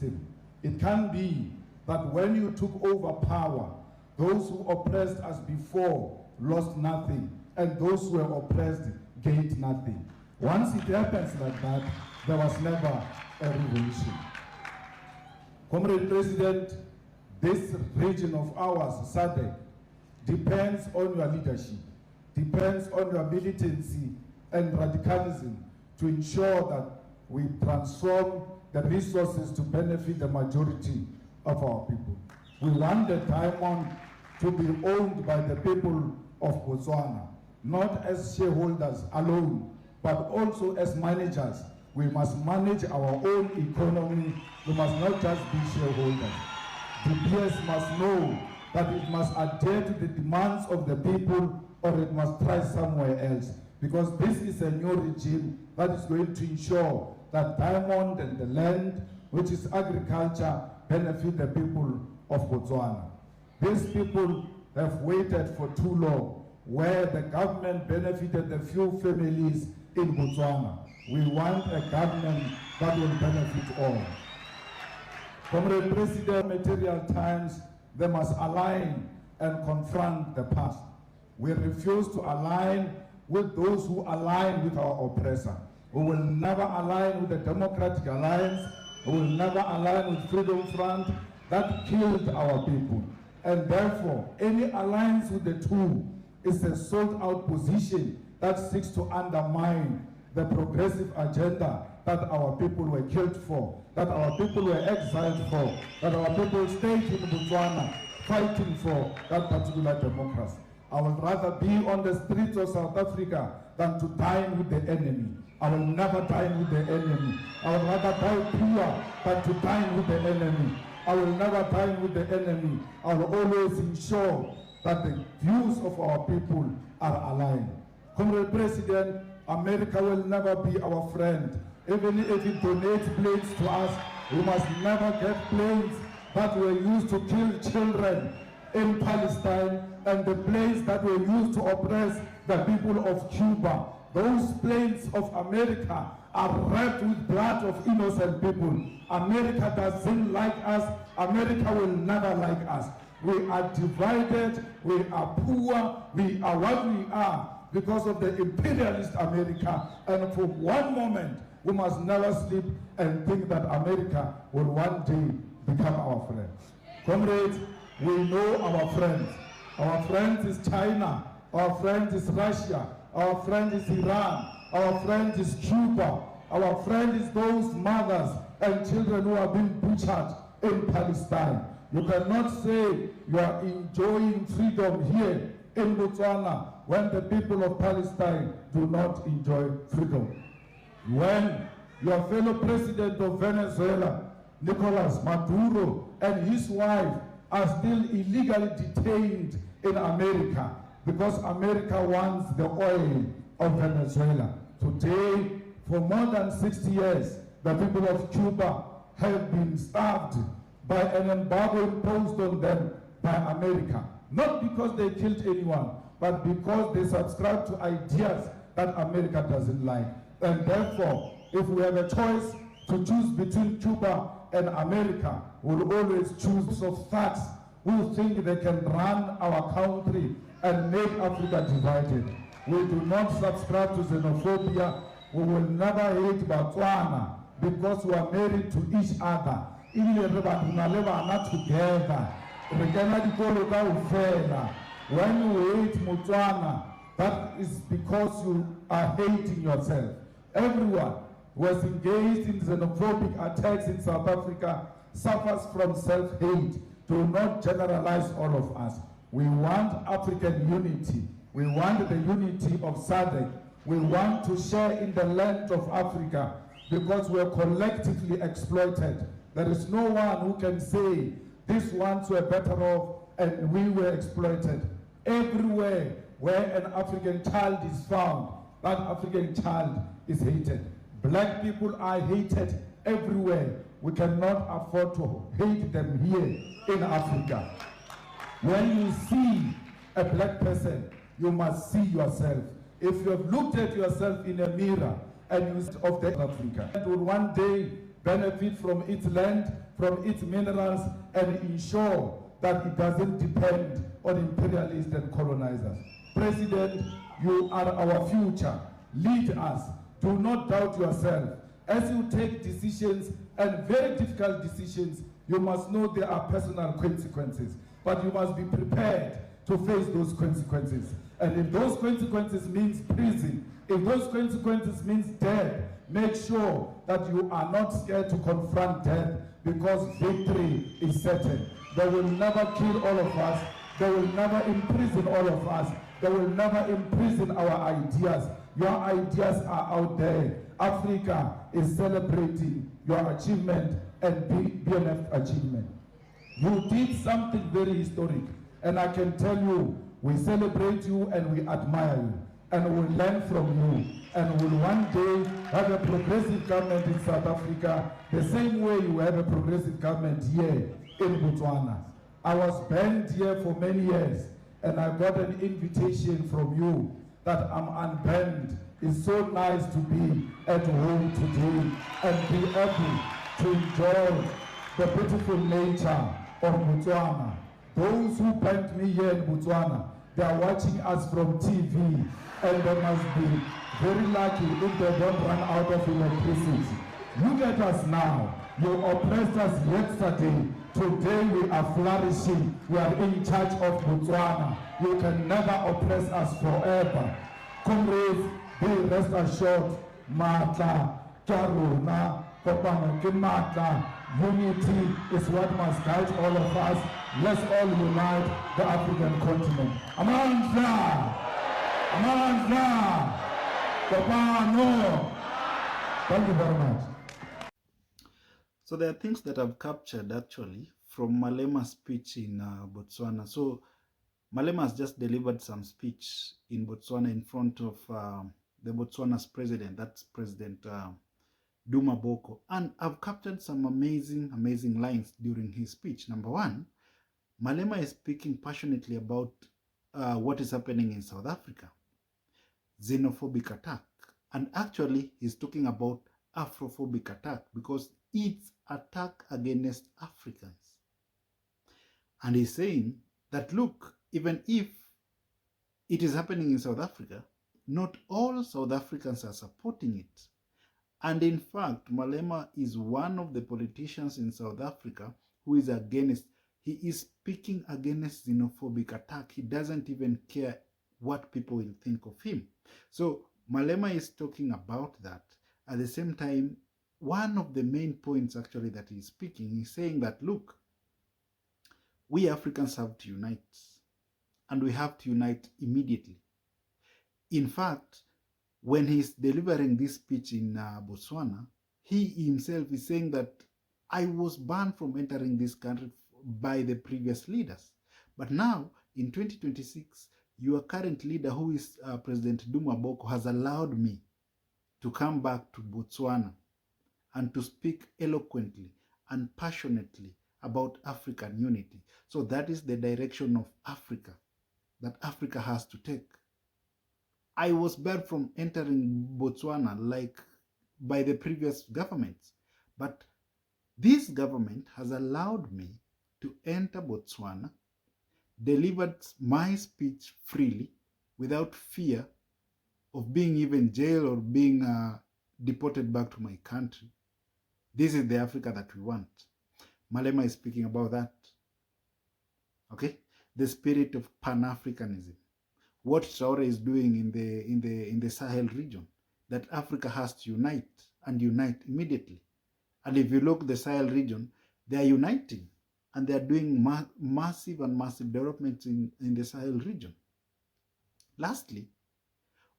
system. It can be that when you took over power, those who oppressed us before lost nothing, and those who were oppressed gained nothing. Once it happens like that, there was never a revolution. Comrade President, this region of ours, SADC, depends on your leadership, depends on your militancy and radicalism to ensure that we transform the resources to benefit the majority of our people. We want the diamond to be owned by the people of Botswana, not as shareholders alone, but also as managers. We must manage our own economy. We must not just be shareholders. The BS must know that it must adhere to the demands of the people, or it must try somewhere else. Because this is a new regime that is going to ensure that diamond and the land, which is agriculture, benefit the people of Botswana. These people have waited for too long, where the government benefited the few families in Botswana. We want a government that will benefit all. Comrade President, material times, they must align and confront the past. We refuse to align with those who align with our oppressor. We will never align with the Democratic Alliance. We will never align with Freedom Front. That killed our people. And therefore, any alliance with the two is a sold-out position that seeks to undermine the progressive agenda that our people were killed for, that our people were exiled for, that our people stayed in Botswana fighting for that particular democracy. I would rather be on the streets of South Africa than to dine with the enemy. I will never dine with the enemy. I would rather die poor than to dine with the enemy. I will never dine with the enemy. I will always ensure that the views of our people are aligned. Comrade President, America will never be our friend. Even if it donates planes to us, we must never get planes that were used to kill children in Palestine and the planes that were used to oppress the people of Cuba. Those planes of America are wrapped with blood of innocent people. America doesn't like us. America will never like us. We are divided, we are poor, we are what we are because of the imperialist America. And for one moment, we must never sleep and think that America will one day become our friend. Comrades, we know our friends. Our friend is China, our friend is Russia, our friend is Iran, our friend is Cuba, our friend is those mothers and children who have been butchered in Palestine. You cannot say you are enjoying freedom here in Botswana when the people of Palestine do not enjoy freedom. When your fellow president of Venezuela, Nicolas Maduro, and his wife are still illegally detained in America because America wants the oil of Venezuela. Today, for more than 60 years, the people of Cuba have been starved by an embargo imposed on them by America. Not because they killed anyone, but because they subscribe to ideas that America doesn't like. And therefore, if we have a choice to choose between Cuba and America, we'll always choose of thugs who think they can run our country and make Africa divided. We do not subscribe to xenophobia. We will never hate Botswana because we are married to each other. Together. When you hate Botswana, that is because you are hating yourself. Everyone who has engaged in xenophobic attacks in South Africa suffers from self-hate. Do not generalize all of us. We want African unity. We want the unity of SADC. We want to share in the land of Africa because we are collectively exploited. There is no one who can say these ones were better off and we were exploited. Everywhere where an African child is found, that African child is hated. Black people are hated everywhere. We cannot afford to hate them here in Africa. When you see a black person, you must see yourself. If you have looked at yourself in a mirror and you see of that Africa, it will one day benefit from its land, from its minerals and ensure that it doesn't depend on imperialists and colonizers. President, you are our future. Lead us. Do not doubt yourself. As you take decisions, and very difficult decisions, you must know there are personal consequences, but you must be prepared to face those consequences. And if those consequences means prison, if those consequences means death, make sure that you are not scared to confront death, because victory is certain. They will never kill all of us. They will never imprison all of us. They will never imprison our ideas. Your ideas are out there. Africa is celebrating your achievement and BNF achievement. You did something very historic, and I can tell you, we celebrate you and we admire you, and we learn from you, and will one day have a progressive government in South Africa the same way you have a progressive government here in Botswana. I was banned here for many years, and I got an invitation from you that I'm unbanned. It's so nice to be at home today and be able to enjoy the beautiful nature of Botswana. Those who banned me here in Botswana, they are watching us from TV, and they must be very lucky if they don't run out of electricity. Look at us now. You oppressed us yesterday. Today we are flourishing. We are in charge of Botswana. You can never oppress us forever. Comrades, be rest assured, Matla, Karuna, Kopano, Kimata, unity is what must guide all of us. Let's all unite the African continent. Amandla! Amandla! Kopano! Thank you very much. So there are things that I've captured actually from Malema's speech in Botswana. So Malema has just delivered some speech in Botswana in front of the Botswana's president, that's President Duma Boko. And I've captured some amazing lines during his speech. Number one, Malema is speaking passionately about what is happening in South Africa, xenophobic attack. And actually, he's talking about Afrophobic attack because it's attack against Africans. And he's saying that, look, even if it is happening in South Africa, not all South Africans are supporting it. And in fact, Malema is one of the politicians in South Africa who is against, he is speaking against xenophobic attack. He doesn't even care what people will think of him. So Malema is talking about that. At the same time, one of the main points actually that he's speaking, he's saying that, look, we Africans have to unite, and we have to unite immediately. In fact, when he's delivering this speech in Botswana, he himself is saying that I was banned from entering this country by the previous leaders. But now, in 2026, your current leader, who is President Duma Boko, has allowed me to come back to Botswana and to speak eloquently and passionately about African unity. So that is the direction of Africa, that Africa has to take. I was barred from entering Botswana like by the previous governments, but this government has allowed me to enter Botswana, delivered my speech freely without fear of being even jailed or being deported back to my country. This is the Africa that we want. Malema is speaking about that. Okay? The spirit of Pan-Africanism. What Traore is doing in the Sahel region, that Africa has to unite and unite immediately. And if you look at the Sahel region, they are uniting and they are doing massive developments in the Sahel region. Lastly,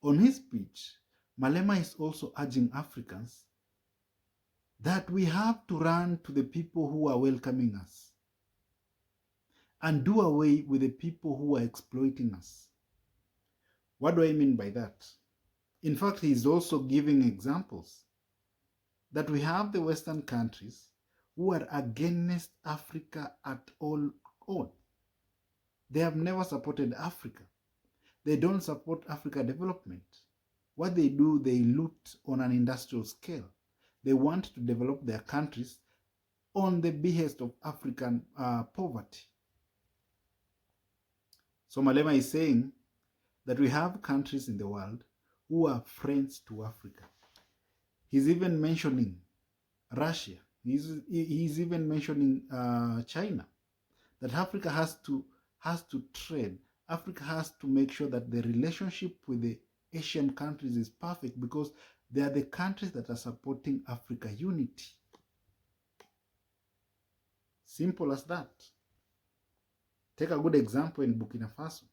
on his speech, Malema is also urging Africans that we have to run to the people who are welcoming us and do away with the people who are exploiting us. What do I mean by that? In fact, he is also giving examples that we have the Western countries who are against Africa at all. They have never supported Africa. They don't support Africa development. What they do, they loot on an industrial scale. They want to develop their countries on the behest of African poverty. So Malema is saying that we have countries in the world who are friends to Africa. He's even mentioning Russia. He's even mentioning China. That Africa has to trade. Africa has to make sure that the relationship with the Asian countries is perfect, because they are the countries that are supporting Africa unity. Simple as that. Take a good example in Burkina Faso.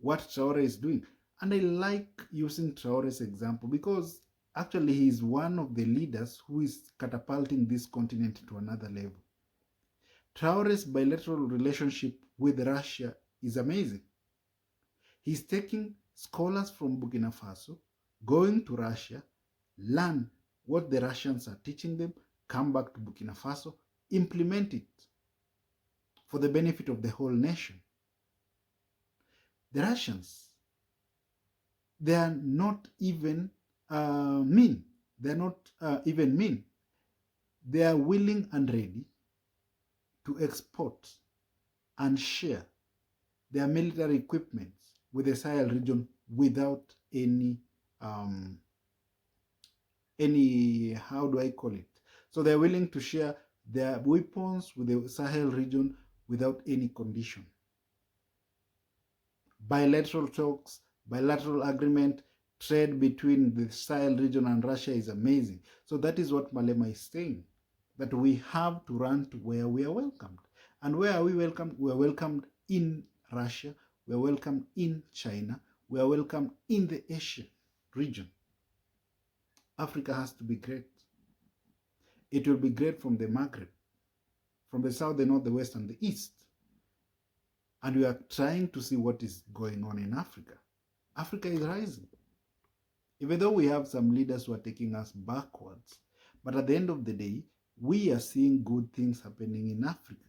What Traore is doing. And I like using Traore's example because actually he is one of the leaders who is catapulting this continent to another level. Traore's bilateral relationship with Russia is amazing. He's taking scholars from Burkina Faso, going to Russia, learn what the Russians are teaching them, come back to Burkina Faso, implement it for the benefit of the whole nation. The Russians, they are not even mean. They are not even mean. They are willing and ready to export and share their military equipment with the Sahel region without any, how do I call it? So they're willing to share their weapons with the Sahel region without any condition. Bilateral talks, bilateral agreement, trade between the Sahel region and Russia is amazing. So that is what Malema is saying, that we have to run to where we are welcomed. And where are we welcomed? We are welcomed in Russia, we are welcomed in China, we are welcomed in the Asian region. Africa has to be great. It will be great from the Maghreb, from the south, the north, the west, and the east. And we are trying to see what is going on in Africa. Africa is rising. Even though we have some leaders who are taking us backwards, but at the end of the day, we are seeing good things happening in Africa.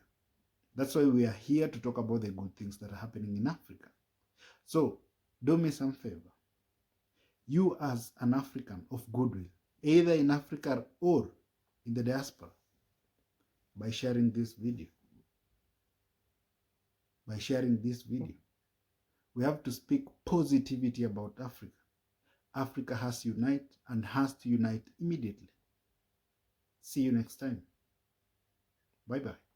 That's why we are here to talk about the good things that are happening in Africa. So, do me some favor. You as an African of goodwill, either in Africa or in the diaspora, by sharing this video. By sharing this video. We have to speak positivity about Africa. Africa has to unite and has to unite immediately. See you next time. Bye-bye.